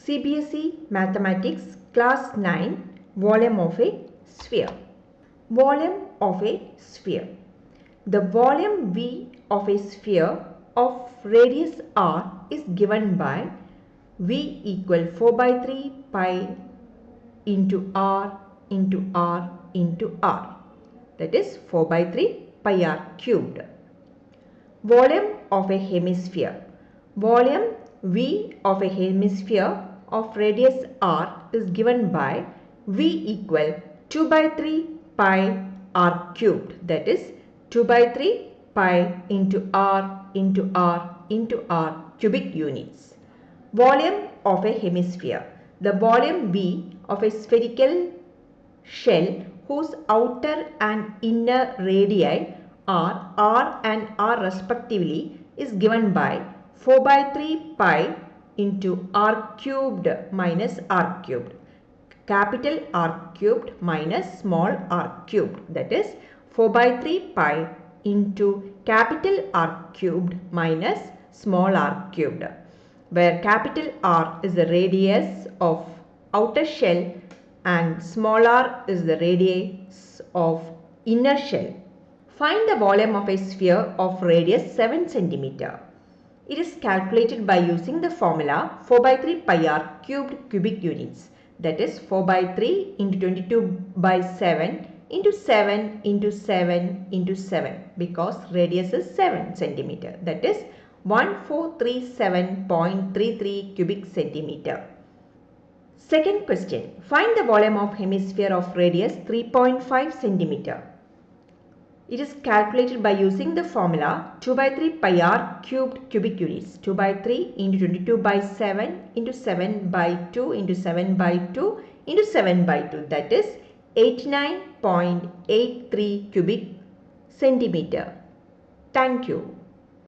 CBSE Mathematics Class 9 Volume of a Sphere. Volume of a sphere. The volume V of a sphere of radius r is given by V equal 4 by 3 pi into r into r into r. That is 4 by 3 pi r cubed. Volume of a hemisphere. Volume V of a hemisphere of radius r is given by V equal 2 by 3 pi r cubed. That is 2 by 3 pi into r into r into r cubic units. Volume of a hemisphere. The volume V of a spherical shell whose outer and inner radii are r and r respectively is given by 4 by 3 pi into r cubed minus r cubed. Capital R cubed minus small r cubed. That is 4 by 3 pi into capital R cubed minus small r cubed, where capital R is the radius of outer shell and small r is the radius of inner shell. Find the volume of a sphere of radius 7 cm. It is calculated by using the formula 4 by 3 pi r cubed cubic units. That is 4 by 3 into 22 by 7 into 7 into 7 into 7, because radius is 7 cm. That is 1437.33 cubic centimeter. Second question. Find the volume of hemisphere of radius 3.5 cm. It is calculated by using the formula 2 by 3 pi r cubed cubic units. 2 by 3 into 22 by 7 into 7 by 2 into 7 by 2 into 7 by 2. That is 89.83 cubic centimeter. Thank you.